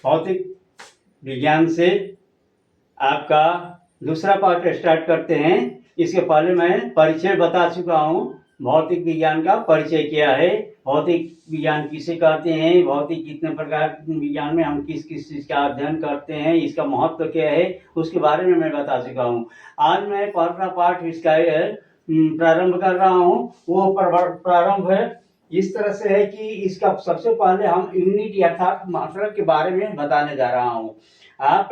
भौतिक विज्ञान से आपका दूसरा पार्ट स्टार्ट करते हैं। इसके पहले मैं परिचय बता चुका हूँ। भौतिक विज्ञान का परिचय क्या है, भौतिक विज्ञान किसे कहते हैं, भौतिक कितने प्रकार विज्ञान में हम किस किस चीज़ का अध्ययन करते हैं, इसका महत्व क्या है, उसके बारे में मैं बता चुका हूँ। आज मैं पहला पार्ट इसका प्रारंभ कर रहा हूँ। वो प्रारंभ है इस तरह से है कि इसका सबसे पहले हम यूनिट अर्थात मात्रक के बारे में बताने जा रहा हूँ। आप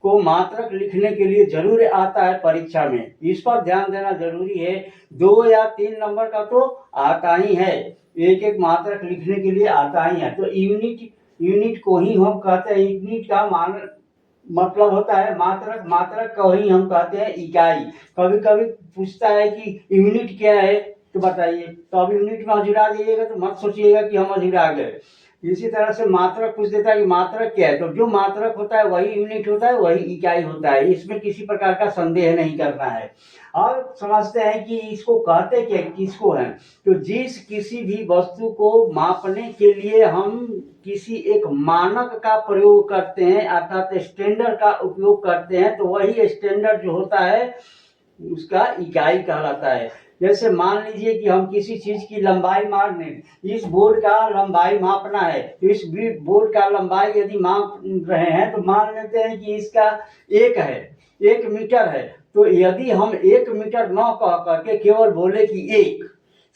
को मात्रक लिखने के लिए जरूर आता है परीक्षा में, इस पर ध्यान देना जरूरी है। 2 या 3 नंबर का तो आता ही है, एक एक मात्रक लिखने के लिए आता ही है। तो यूनिट को ही हम कहते हैं, यूनिट का मतलब होता है मात्रक, मात्रक को ही हम कहते हैं इकाई। कभी कभी पूछता है कि यूनिट क्या है तो बताइए, तो अब यूनिट में अधूरा जाइएगा तो मत सोचिएगा कि हम अधूरा गए। इसी तरह से मात्रक पूछ देता है कि मात्रक क्या है, तो जो मात्रक होता है वही यूनिट होता है, वही इकाई होता है। इसमें किसी प्रकार का संदेह नहीं करना है। और समझते हैं कि इसको कहते क्या, किसको है, तो किसी भी वस्तु को मापने के लिए हम किसी एक मानक का प्रयोग करते हैं अर्थात स्टैंडर्ड का उपयोग करते हैं, तो वही स्टैंडर्ड जो होता है उसका इकाई कहलाता है। जैसे मान लीजिए कि हम किसी चीज की लंबाई मापने, इस बोर्ड का लंबाई मापना है, तो इस बोर्ड का लंबाई यदि माप रहे हैं तो मान लेते हैं कि इसका 1 मीटर है। तो यदि हम 1 मीटर न कह करके केवल बोले कि 1,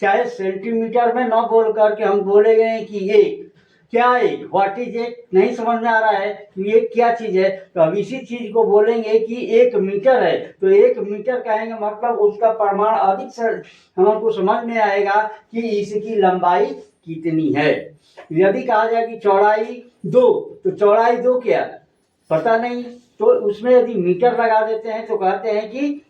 चाहे सेंटीमीटर में न बोल करके हम बोलेंगे कि 1, क्या 1, व्हाट इज 1, नहीं समझ में आ रहा है कि ये क्या चीज है, तो अब इसी चीज को बोलेंगे कि 1 मीटर है, तो 1 मीटर कहेंगे मतलब उसका परिमाण अधिक से हमको समझ में आएगा कि इसकी लंबाई कितनी है। यदि कहा जाए कि चौड़ाई 2, तो चौड़ाई 2 क्या पता नहीं, तो उसमें यदि मीटर लगा देते हैं तो कहते हैं कि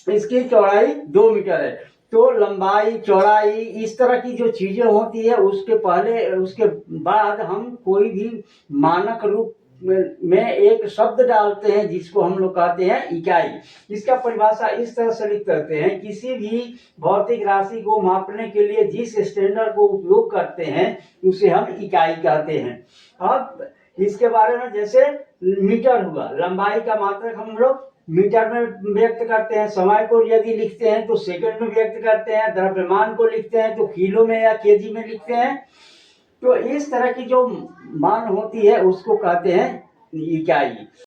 इसकी चौड़ाई 2 मीटर है। तो लंबाई, चौड़ाई, इस तरह की जो चीजें होती है उसके पहले उसके बाद हम कोई भी मानक रूप में एक शब्द डालते हैं जिसको हम लोग कहते हैं इकाई। इसका परिभाषा इस तरह से लिख सकते हैं, किसी भी भौतिक राशि को मापने के लिए जिस स्टैंडर्ड को उपयोग करते हैं उसे हम इकाई कहते हैं। अब इसके बारे में जैसे मीटर हुआ, लंबाई का मात्रक हम लोग मीटर में व्यक्त करते हैं, समय को यदि लिखते हैं तो सेकंड में व्यक्त करते हैं, द्रव्यमान को लिखते हैं तो किलो में या केजी में लिखते हैं। तो इस तरह की जो मान होती है उसको कहते हैं इकाई।